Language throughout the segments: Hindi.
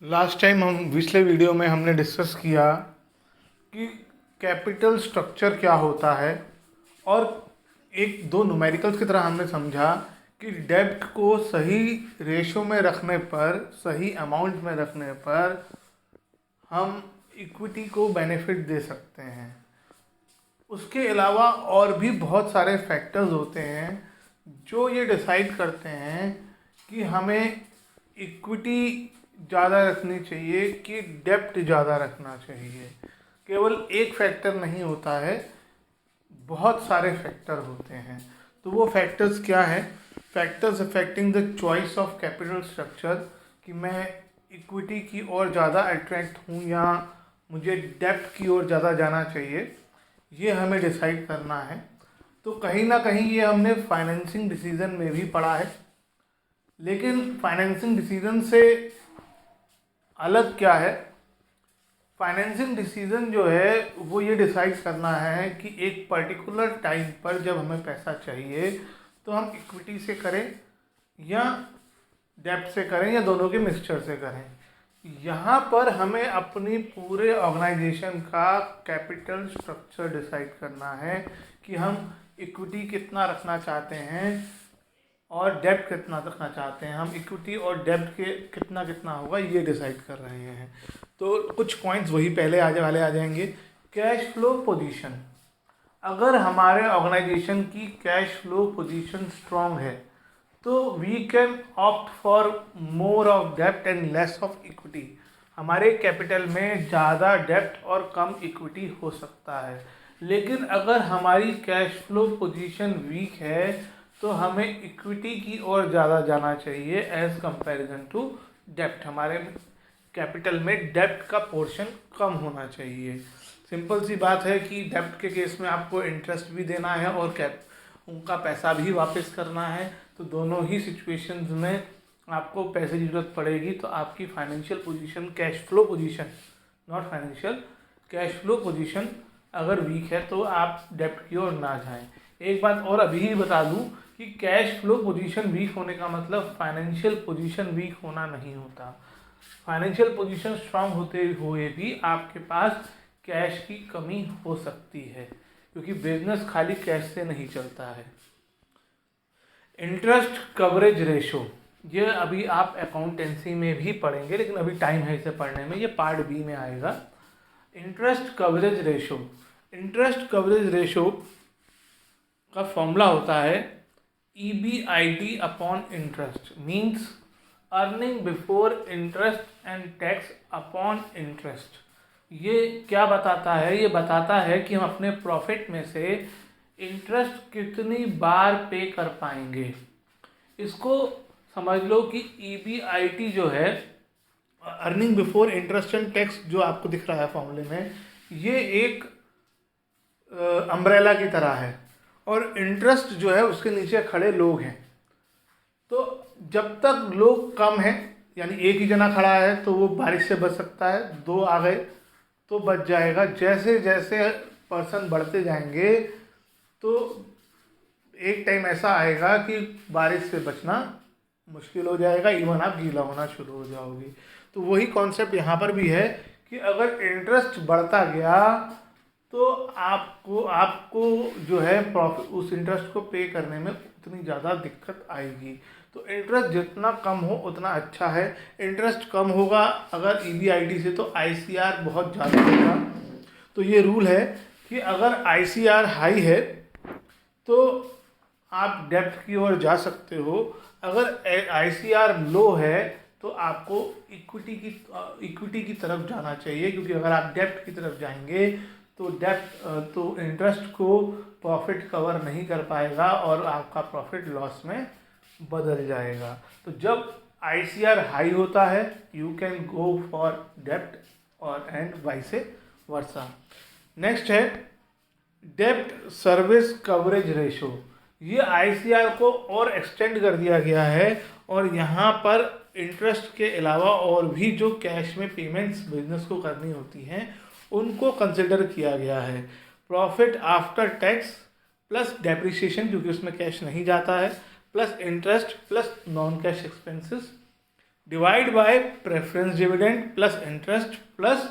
लास्ट टाइम हम पिछले वीडियो में हमने डिस्कस किया कि कैपिटल स्ट्रक्चर क्या होता है और एक दो न्यूमेरिकल्स की तरह हमने समझा कि डेब्ट को सही रेशो में रखने पर, सही अमाउंट में रखने पर हम इक्विटी को बेनिफिट दे सकते हैं। उसके अलावा और भी बहुत सारे फैक्टर्स होते हैं जो ये डिसाइड करते हैं कि हमें इक्विटी ज़्यादा रखनी चाहिए कि डेब्ट ज़्यादा रखना चाहिए। केवल एक फैक्टर नहीं होता है, बहुत सारे फैक्टर होते हैं। तो वो फैक्टर्स क्या है? Factors affecting the choice of capital structure, कि मैं इक्विटी की ओर ज़्यादा अट्रैक्ट हूँ या मुझे डेब्ट की ओर ज़्यादा जाना चाहिए, ये हमें डिसाइड करना है। तो कहीं ना कहीं ये हमने फाइनेंसिंग डिसीजन में भी पढ़ा है, लेकिन फाइनेंसिंग डिसीजन से अलग क्या है? फाइनेंसिंग डिसीजन जो है वो ये डिसाइड करना है कि एक पर्टिकुलर टाइम पर जब हमें पैसा चाहिए तो हम इक्विटी से करें या डेब्ट से करें या दोनों के मिक्सचर से करें। यहाँ पर हमें अपनी पूरे ऑर्गेनाइजेशन का कैपिटल स्ट्रक्चर डिसाइड करना है कि हम इक्विटी कितना रखना चाहते हैं और डेब्ट कितना रखना चाहते हैं। हम इक्विटी और डेब्ट के कितना कितना होगा ये डिसाइड कर रहे हैं। तो कुछ पॉइंट्स वही पहले वाले आ जाएंगे। कैश फ्लो पोजीशन, अगर हमारे ऑर्गेनाइजेशन की कैश फ्लो पोजीशन स्ट्रांग है तो we can opt for more of डेब्ट एंड लेस ऑफ इक्विटी। हमारे कैपिटल में ज़्यादा डेब्ट और कम इक्विटी हो सकता है। लेकिन अगर हमारी कैश फ्लो पोजीशन वीक है तो हमें इक्विटी की ओर ज़्यादा जाना चाहिए एज कंपैरिजन टू डेब्ट। हमारे कैपिटल में डेब्ट का पोर्शन कम होना चाहिए। सिंपल सी बात है कि डेब्ट के केस में आपको इंटरेस्ट भी देना है और उनका पैसा भी वापस करना है। तो दोनों ही सिचुएशंस में आपको पैसे की ज़रूरत पड़ेगी। तो आपकी financial position, cash flow position, not financial, cash flow position अगर वीक है तो आप डेब्ट की ओर ना जाएं। एक बात और अभी ही बता दूं कि कैश फ्लो पोजीशन वीक होने का मतलब फाइनेंशियल पोजीशन वीक होना नहीं होता। फाइनेंशियल पोजीशन स्ट्रांग होते हुए भी आपके पास कैश की कमी हो सकती है, क्योंकि बिजनेस खाली कैश से नहीं चलता है। इंटरेस्ट कवरेज रेशो, ये अभी आप अकाउंटेंसी में भी पढ़ेंगे, लेकिन अभी टाइम है इसे पढ़ने में, ये पार्ट बी में आएगा। Interest coverage ratio, interest coverage ratio का फॉर्मूला होता है EBIT upon interest, means earning before interest and tax upon interest. ये क्या बताता है? ये बताता है कि हम अपने प्रॉफिट में से इंटरेस्ट कितनी बार पे कर पाएंगे। इसको समझ लो कि EBIT जो है, earning before interest and tax, जो आपको दिख रहा है फॉर्मूले में, ये एक अम्ब्रेला की तरह है और इंटरेस्ट जो है उसके नीचे खड़े लोग हैं। तो जब तक लोग कम हैं, यानी एक ही जना खड़ा है तो वो बारिश से बच सकता है, दो आ गए तो बच जाएगा। जैसे जैसे पर्सन बढ़ते जाएंगे तो एक टाइम ऐसा आएगा कि बारिश से बचना मुश्किल हो जाएगा, इवन आप गीला होना शुरू हो जाओगे। तो वही कॉन्सेप्ट यहाँ पर भी है कि अगर इंटरेस्ट बढ़ता गया तो आपको जो है प्रॉफिट, उस इंटरेस्ट को पे करने में उतनी ज़्यादा दिक्कत आएगी। तो इंटरेस्ट जितना कम हो उतना अच्छा है। इंटरेस्ट कम होगा अगर EBIT से तो ICR बहुत ज़्यादा होगा। तो ये रूल है कि अगर ICR हाई है तो आप डेब्ट की ओर जा सकते हो, अगर ICR लो है तो आपको इक्विटी की तरफ जाना चाहिए, क्योंकि अगर आप डेब्ट की तरफ जाएंगे तो इंटरेस्ट को प्रॉफिट कवर नहीं कर पाएगा और आपका प्रॉफिट लॉस में बदल जाएगा। तो जब ICR हाई होता है यू कैन गो फॉर डेब्ट और एंड वाइस वर्सा। नेक्स्ट है डेब्ट सर्विस कवरेज रेशो। ये ICR को और एक्सटेंड कर दिया गया है और यहाँ पर इंटरेस्ट के अलावा और भी जो कैश में पेमेंट्स बिजनेस को करनी होती हैं उनको कंसिडर किया गया है। Profit after tax plus depreciation, क्योंकि उसमें कैश नहीं जाता है, plus interest plus non cash expenses divide by preference dividend plus interest plus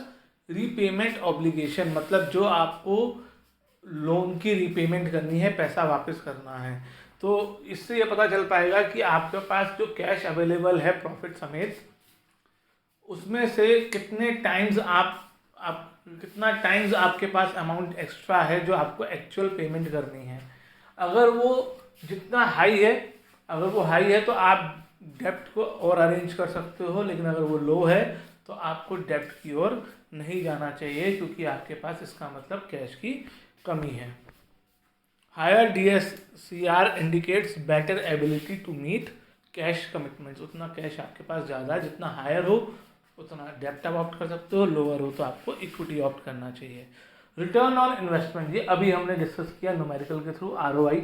repayment obligation, मतलब जो आपको लोन की रीपेमेंट करनी है, पैसा वापस करना है। तो इससे ये पता चल पाएगा कि आपके पास जो कैश अवेलेबल है प्रॉफिट समेत, उसमें से कितने टाइम्स आप कितना टाइम्स आपके पास अमाउंट एक्स्ट्रा है जो आपको एक्चुअल पेमेंट करनी है। अगर वो जितना हाई है, अगर वो हाई है तो आप डेप्ट को और अरेंज कर सकते हो, लेकिन अगर वो लो है तो आपको डेप्ट की ओर नहीं जाना चाहिए, क्योंकि आपके पास इसका मतलब कैश की कमी है। Higher DSCR indicates better ability to meet cash commitments. उतना कैश आपके पास ज़्यादा है, जितना हायर हो उतना डेप्ट आप ऑप्ट कर सकते हो, लोअर हो तो आपको इक्विटी ऑप्ट करना चाहिए। रिटर्न ऑन इन्वेस्टमेंट, ये अभी हमने डिस्कस किया न्यूमेरिकल के थ्रू, ROI,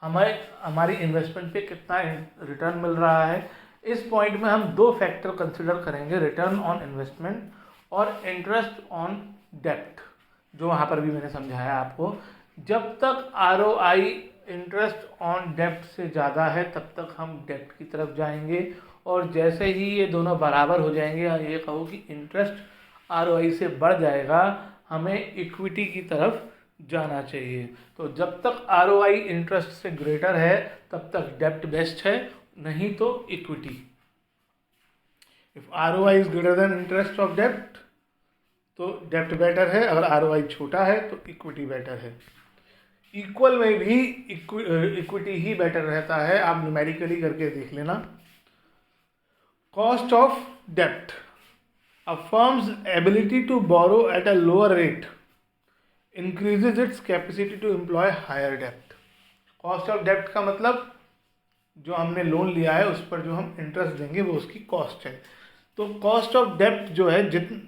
हमारी इन्वेस्टमेंट पे कितना रिटर्न मिल रहा है। इस पॉइंट में हम दो फैक्टर कंसिडर करेंगे, रिटर्न ऑन इन्वेस्टमेंट और इंटरेस्ट ऑन डेप्ट, जो वहाँ पर भी मैंने समझाया आपको। जब तक ROI इंटरेस्ट ऑन डेप्ट से ज़्यादा है तब तक हम डेप्ट की तरफ जाएंगे, और जैसे ही ये दोनों बराबर हो जाएंगे, या ये कहो कि इंटरेस्ट ROI से बढ़ जाएगा, हमें इक्विटी की तरफ जाना चाहिए। तो जब तक ROI इंटरेस्ट से ग्रेटर है तब तक डेप्ट बेस्ट है, नहीं तो equity. If ROI is greater than interest of डेप्ट तो डेप्ट बेटर है, अगर ROI छोटा है तो इक्विटी बेटर है। इक्वल में भी इक्विटी ही बेटर रहता है, आप न्यूमेरिकली करके देख लेना। कॉस्ट ऑफ डेप्ट, a firm's ability to borrow at a lower rate increases its capacity to employ higher डेप्ट। कॉस्ट ऑफ डेप्ट का मतलब जो हमने लोन लिया है उस पर जो हम इंटरेस्ट देंगे वो उसकी कॉस्ट है। तो कॉस्ट ऑफ डेप्ट जो है,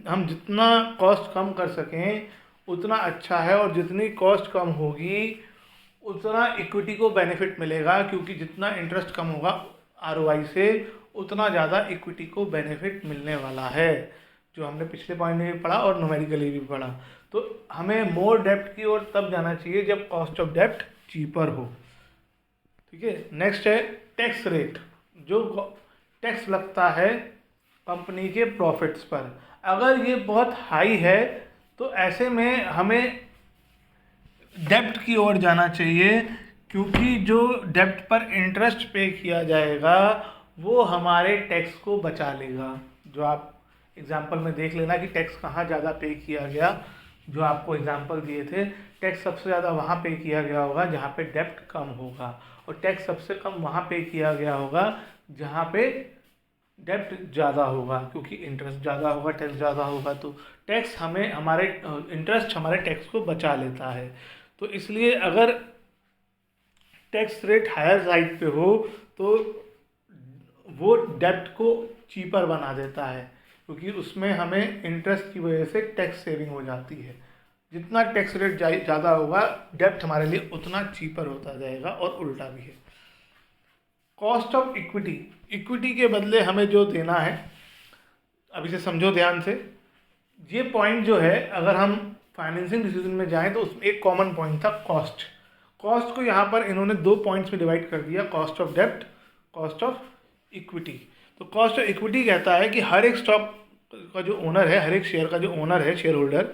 हम जितना कॉस्ट कम कर सकें उतना अच्छा है, और जितनी कॉस्ट कम होगी उतना इक्विटी को बेनिफिट मिलेगा, क्योंकि जितना इंटरेस्ट कम होगा ROI से उतना ज़्यादा इक्विटी को बेनिफिट मिलने वाला है, जो हमने पिछले पॉइंट में भी पढ़ा और न्यूमेरिकली भी पढ़ा। तो हमें मोर डेप्ट की ओर तब जाना चाहिए जब कॉस्ट ऑफ डेप्ट चीपर हो। ठीक है, नेक्स्ट है टैक्स रेट, जो टैक्स लगता है कंपनी के प्रॉफिट्स पर। अगर ये बहुत हाई है तो ऐसे में हमें डेप्ट की ओर जाना चाहिए, क्योंकि जो डेप्ट पर इंटरेस्ट पे किया जाएगा वो हमारे टैक्स को बचा लेगा। जो आप एग्जांपल में देख लेना कि टैक्स कहाँ ज़्यादा पे किया गया, जो आपको एग्जांपल दिए थे, टैक्स सबसे ज़्यादा वहाँ पे किया गया होगा जहाँ पे डेप्ट कम होगा, और टैक्स सबसे कम वहाँ पे किया गया होगा जहाँ पे डेप्ट ज़्यादा होगा, क्योंकि इंटरेस्ट ज़्यादा होगा, टैक्स ज़्यादा होगा। तो टैक्स हमें इंटरेस्ट हमारे टैक्स को बचा लेता है। तो इसलिए अगर टैक्स रेट हायर साइड पे हो तो वो डेप्ट को चीपर बना देता है, क्योंकि उसमें हमें इंटरेस्ट की वजह से टैक्स सेविंग हो जाती है। जितना टैक्स रेट ज़्यादा होगा डेप्ट हमारे लिए उतना चीपर होता जाएगा, और उल्टा भी है। कॉस्ट ऑफ इक्विटी, इक्विटी के बदले हमें जो देना है, अभी से समझो ध्यान से। ये पॉइंट जो है, अगर हम फाइनेंसिंग डिसीजन में जाएं तो उसमें एक कॉमन पॉइंट था कॉस्ट। कॉस्ट को यहाँ पर इन्होंने दो पॉइंट्स में डिवाइड कर दिया, कॉस्ट ऑफ डेप्ट, कॉस्ट ऑफ इक्विटी। तो कॉस्ट ऑफ इक्विटी कहता है कि हर एक स्टॉक का जो ओनर है, हर एक शेयर का जो ओनर है, शेयर होल्डर,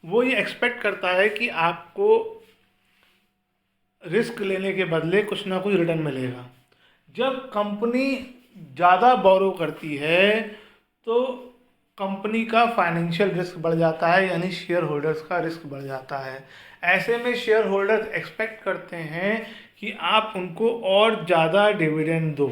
वो ये एक्सपेक्ट करता है कि आपको रिस्क लेने के बदले कुछ ना कुछ रिटर्न मिलेगा। जब कंपनी ज़्यादा बोरो करती है तो कंपनी का फाइनेंशियल रिस्क बढ़ जाता है, यानी शेयर होल्डर्स का रिस्क बढ़ जाता है। ऐसे में शेयर होल्डर्स एक्सपेक्ट करते हैं कि आप उनको और ज़्यादा डिविडेंड दो।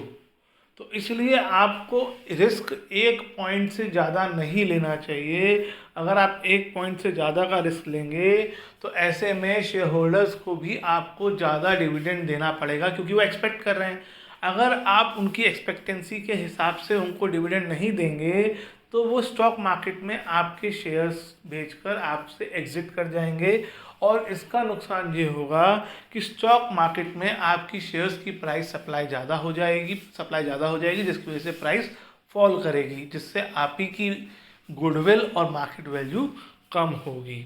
तो इसलिए आपको रिस्क एक पॉइंट से ज़्यादा नहीं लेना चाहिए। अगर आप एक पॉइंट से ज़्यादा का रिस्क लेंगे तो ऐसे में शेयर होल्डर्स को भी आपको ज़्यादा डिविडेंड देना पड़ेगा, क्योंकि वो एक्सपेक्ट कर रहे हैं। अगर आप उनकी एक्सपेक्टेंसी के हिसाब से उनको डिविडेंड नहीं देंगे तो वो स्टॉक मार्केट में आपके शेयर्स बेचकर आपसे एग्जिट कर जाएंगे, और इसका नुकसान ये होगा कि स्टॉक मार्केट में आपकी शेयर्स की प्राइस सप्लाई ज़्यादा हो जाएगी, जिसकी वजह से प्राइस फॉल करेगी, जिससे आप ही की गुडविल और मार्केट वैल्यू कम होगी।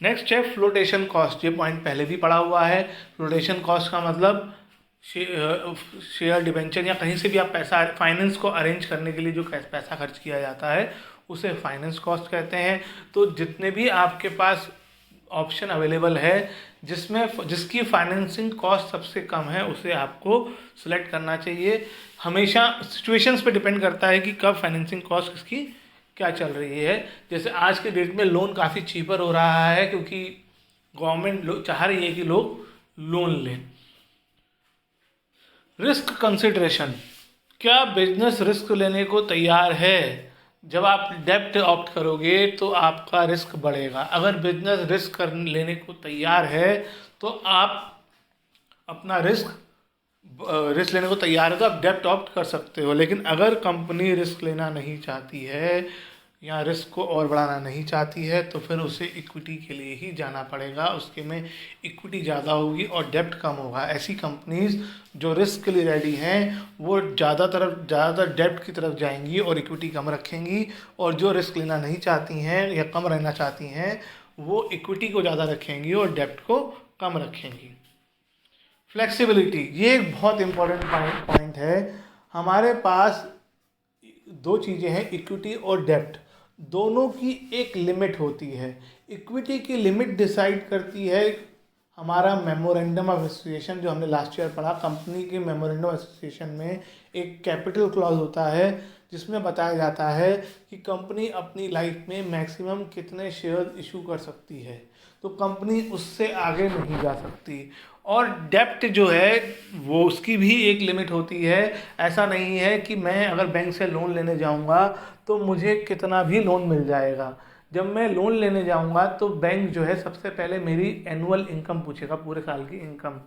नेक्स्ट है फ्लोटेशन कॉस्ट। ये पॉइंट पहले भी पढ़ा हुआ है। फ्लोटेशन कॉस्ट का मतलब शेयर डिबेंचर या कहीं से भी आप पैसा फाइनेंस को अरेंज करने के लिए जो पैसा खर्च किया जाता है उसे फाइनेंस कॉस्ट कहते हैं। तो जितने भी आपके पास ऑप्शन अवेलेबल है जिसमें जिसकी फाइनेंसिंग कॉस्ट सबसे कम है उसे आपको सिलेक्ट करना चाहिए। हमेशा सिचुएशंस पे डिपेंड करता है कि कब फाइनेंसिंग कॉस्ट किसकी क्या चल रही है। जैसे आज के डेट में लोन काफ़ी चीपर हो रहा है क्योंकि गवर्नमेंट चाह रही है कि लोग लोन लें। रिस्क कंसिडरेशन, क्या बिजनेस रिस्क लेने को तैयार है? जब आप डेब्ट ऑप्ट करोगे तो आपका रिस्क बढ़ेगा। अगर बिजनेस रिस्क लेने को तैयार है तो आप अपना रिस्क लेने को तैयार है तो आप डेब्ट ऑप्ट कर सकते हो। लेकिन अगर कंपनी रिस्क लेना नहीं चाहती है या रिस्क को और बढ़ाना नहीं चाहती है तो फिर उसे इक्विटी के लिए ही जाना पड़ेगा। उसके में इक्विटी ज़्यादा होगी और डेब्ट कम होगा। ऐसी कंपनीज जो रिस्क के लिए रेडी हैं वो ज़्यादातर डेब्ट की तरफ जाएंगी और इक्विटी कम रखेंगी, और जो रिस्क लेना नहीं चाहती हैं या कम रहना चाहती हैं वो इक्विटी को ज़्यादा रखेंगी और डेब्ट को कम रखेंगी। फ्लेक्सिबिलिटी, ये एक बहुत इम्पोर्टेंट पॉइंट है। हमारे पास दो चीज़ें हैं, इक्विटी और डेब्ट, दोनों की एक लिमिट होती है। इक्विटी की लिमिट डिसाइड करती है हमारा मेमोरेंडम ऑफ एसोसिएशन जो हमने लास्ट ईयर पढ़ा। कंपनी के मेमोरेंडम ऑफ एसोसिएशन में एक कैपिटल क्लॉज होता है जिसमें बताया जाता है कि कंपनी अपनी लाइफ में मैक्सिमम कितने शेयर इशू कर सकती है, तो कंपनी उससे आगे नहीं जा सकती। और डेप्ट जो है वो उसकी भी एक लिमिट होती है। ऐसा नहीं है कि मैं अगर बैंक से लोन लेने जाऊंगा तो मुझे कितना भी लोन मिल जाएगा। जब मैं लोन लेने जाऊंगा तो बैंक जो है सबसे पहले मेरी एनुअल इनकम पूछेगा, पूरे साल की इनकम।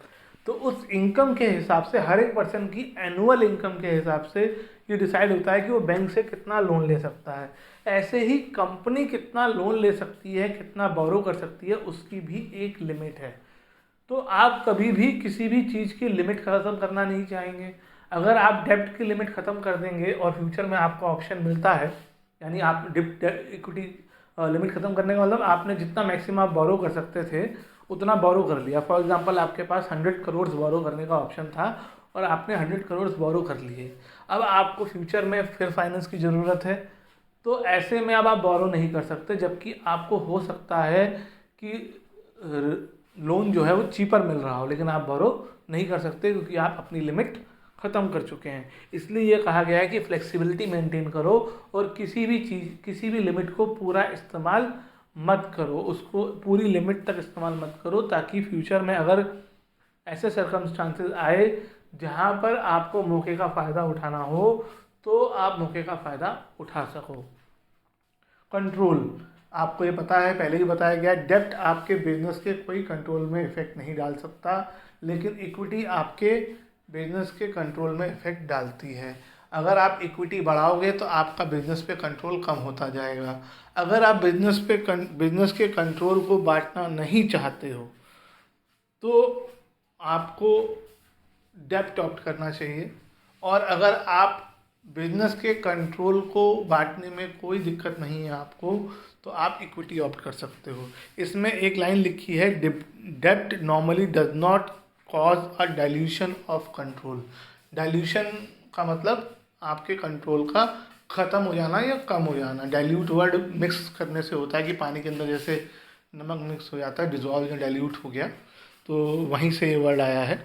तो उस इनकम के हिसाब से, हर एक पर्सन की एनुअल इनकम के हिसाब से ये डिसाइड होता है कि वो बैंक से कितना लोन ले सकता है। ऐसे ही कंपनी कितना लोन ले सकती है, कितना बोरो कर सकती है, उसकी भी एक लिमिट है। तो आप कभी भी किसी भी चीज़ की लिमिट ख़त्म करना नहीं चाहेंगे। अगर आप डेब्ट की लिमिट ख़त्म कर देंगे और फ्यूचर में आपको ऑप्शन मिलता है, यानी आप इक्विटी लिमिट ख़त्म करने का मतलब आपने जितना मैक्सिमम आप बोरो कर सकते थे उतना बोरो कर लिया। फॉर एग्जांपल आपके पास 100 करोड़ बोरो करने का ऑप्शन था और आपने 100 करोड़ बोरो कर लिए। अब आपको फ्यूचर में फिर फाइनेंस की ज़रूरत है, तो ऐसे में अब आप बोरो नहीं कर सकते, जबकि आपको हो सकता है कि लोन जो है वो चीपर मिल रहा हो, लेकिन आप बोरो नहीं कर सकते क्योंकि आप अपनी लिमिट ख़त्म कर चुके हैं। इसलिए ये कहा गया है कि फ्लेक्सिबिलिटी मेंटेन करो और किसी भी लिमिट को पूरा इस्तेमाल मत करो, उसको पूरी लिमिट तक इस्तेमाल मत करो, ताकि फ्यूचर में अगर ऐसे सर्कमस्टांसेस आए जहाँ पर आपको मौके का फ़ायदा उठाना हो तो आप मौके का फ़ायदा उठा सको। कंट्रोल, आपको ये पता है, पहले ही बताया गया, डेब्ट आपके बिजनेस के कोई कंट्रोल में इफेक्ट नहीं डाल सकता, लेकिन इक्विटी आपके बिजनेस के कंट्रोल में इफेक्ट डालती है। अगर आप इक्विटी बढ़ाओगे तो आपका बिजनेस पे कंट्रोल कम होता जाएगा। अगर आप बिजनेस के कंट्रोल को बांटना नहीं चाहते हो तो आपको डेब्ट ऑप्ट करना चाहिए, और अगर आप बिजनेस के कंट्रोल को बांटने में कोई दिक्कत नहीं है आपको तो आप इक्विटी ऑप्ट कर सकते हो। इसमें एक लाइन लिखी है, डेब्ट normally does not cause a dilution of control. Dilution का मतलब आपके कंट्रोल का ख़त्म हो जाना या कम हो जाना। डाइल्यूट वर्ड मिक्स करने से होता है कि पानी के अंदर जैसे नमक मिक्स हो जाता है, डिजॉल्व या डाइल्यूट हो गया, तो वहीं से ये वर्ड आया है।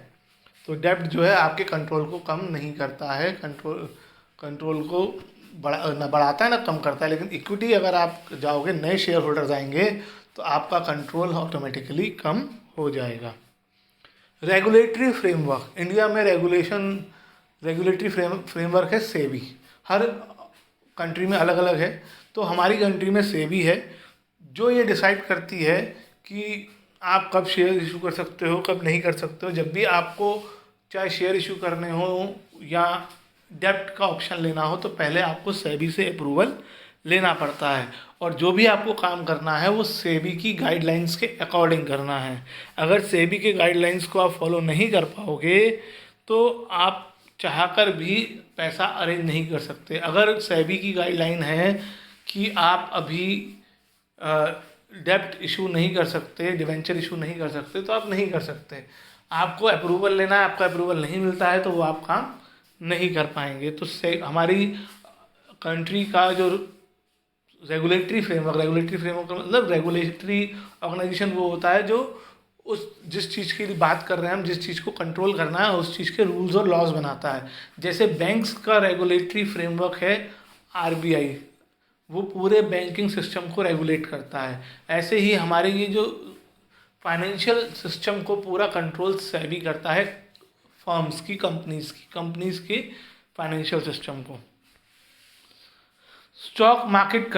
तो डेब्ट जो है आपके कंट्रोल को कम नहीं करता है, कंट्रोल को ना बढ़ाता है ना कम करता है। लेकिन इक्विटी अगर आप जाओगे, नए शेयर होल्डर्स आएंगे तो आपका कंट्रोल ऑटोमेटिकली कम हो जाएगा। रेगुलेटरी फ्रेमवर्क, इंडिया में रेगुलेटरी फ्रेमवर्क है सेबी। हर कंट्री में अलग अलग है, तो हमारी कंट्री में सेबी है जो ये डिसाइड करती है कि आप कब शेयर इशू कर सकते हो, कब नहीं कर सकते हो। जब भी आपको चाहे शेयर इशू करने हो या डेब्ट का ऑप्शन लेना हो तो पहले आपको सेबी से अप्रूवल लेना पड़ता है, और जो भी आपको काम करना है वो सेबी की गाइडलाइंस के अकॉर्डिंग करना है। अगर सेबी के गाइडलाइंस को आप फॉलो नहीं कर पाओगे तो आप चाहकर भी पैसा अरेंज नहीं कर सकते। अगर सेबी की गाइडलाइन है कि आप अभी डेब्ट इशू नहीं कर सकते, डिवेंचर इशू नहीं कर सकते, तो आप नहीं कर सकते। आपको अप्रूवल लेना है, आपका अप्रूवल नहीं मिलता है तो वो आप काम नहीं कर पाएंगे। तो हमारी कंट्री का जो रेगुलेटरी फ्रेमवर्क का मतलब रेगुलेटरी ऑर्गेनाइजेशन वो होता है जो उस जिस चीज़ की बात कर रहे हैं हम, जिस चीज़ को कंट्रोल करना है उस चीज़ के रूल्स और लॉज बनाता है। जैसे बैंक्स का रेगुलेटरी फ्रेमवर्क है आरबीआई, वो पूरे बैंकिंग सिस्टम को रेगुलेट करता है। ऐसे ही हमारे ये जो फाइनेंशियल सिस्टम को पूरा कंट्रोल सेबी करता है, फर्म्स की, कंपनीज की फाइनेंशियल सिस्टम को। स्टॉक मार्केट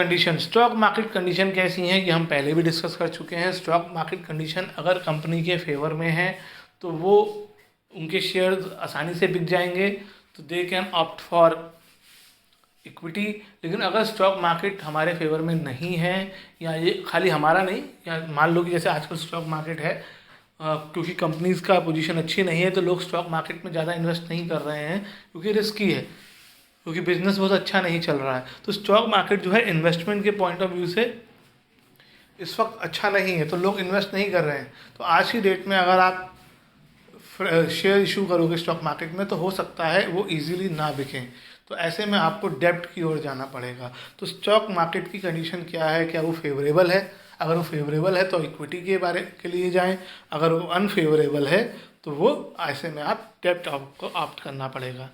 कंडीशन कैसी हैं कि हम पहले भी डिस्कस कर चुके हैं। स्टॉक मार्केट कंडीशन अगर कंपनी के फेवर में है तो वो उनके शेयर आसानी से बिक जाएंगे, तो they can opt for equity. लेकिन अगर स्टॉक मार्केट हमारे फेवर में नहीं है, या ये खाली हमारा नहीं, या मान लो कि जैसे आजकल स्टॉक मार्केट है क्योंकि कंपनीज का पोजीशन अच्छी नहीं है तो लोग स्टॉक मार्केट में ज़्यादा इन्वेस्ट नहीं कर रहे हैं क्योंकि रिस्की है, क्योंकि बिजनेस बहुत अच्छा नहीं चल रहा है। तो स्टॉक मार्केट जो है इन्वेस्टमेंट के पॉइंट ऑफ व्यू से इस वक्त अच्छा नहीं है, तो लोग इन्वेस्ट नहीं कर रहे हैं। तो आज की डेट में अगर आप शेयर इशू करोगे स्टॉक मार्केट में तो हो सकता है वो इजीली ना बिकें, तो ऐसे में आपको डेब्ट की ओर जाना पड़ेगा। तो स्टॉक मार्केट की कंडीशन क्या है, क्या वो फेवरेबल है? अगर वो फेवरेबल है तो इक्विटी के लिए जाएं, अगर वो अनफेवरेबल है तो वो ऐसे में आप डेब्ट आपको ऑप्ट करना पड़ेगा।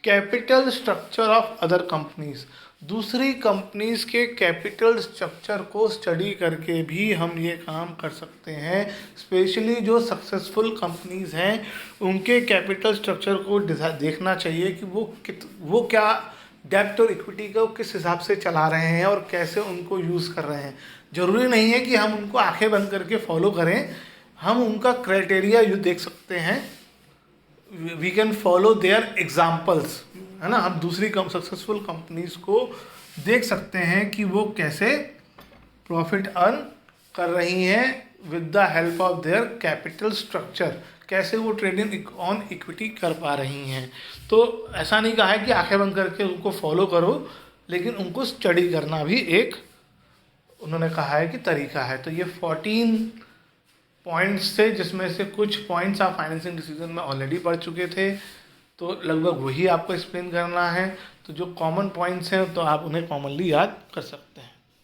Capital structure of other companies, दूसरी कंपनीज के कैपिटल स्ट्रक्चर को स्टडी करके भी हम ये काम कर सकते हैं। स्पेशली जो सक्सेसफुल कंपनीज हैं उनके कैपिटल स्ट्रक्चर को देखना चाहिए कि वो क्या डेब्ट और इक्विटी को किस हिसाब से चला रहे हैं और कैसे उनको यूज़ कर रहे हैं। ज़रूरी नहीं है कि हम उनको आंखें बंद करके फॉलो करें, हम उनका क्राइटेरिया देख सकते हैं। We can follow their examples, है ना। हम दूसरी सक्सेसफुल कंपनीज को देख सकते हैं कि वो कैसे प्रॉफिट अर्न कर रही हैं with the help of their capital structure, कैसे वो ट्रेडिंग ऑन इक्विटी कर पा रही हैं। तो ऐसा नहीं कहा है कि आंखें बंद करके उनको फॉलो करो, लेकिन उनको स्टडी करना भी एक उन्होंने कहा है कि तरीका है। तो ये 14 पॉइंट्स थे जिसमें से कुछ पॉइंट्स आप फाइनेंसिंग डिसीजन में ऑलरेडी पढ़ चुके थे, तो लगभग वही आपको एक्सप्लेन करना है। तो जो कॉमन पॉइंट्स हैं तो आप उन्हें कॉमनली याद कर सकते हैं।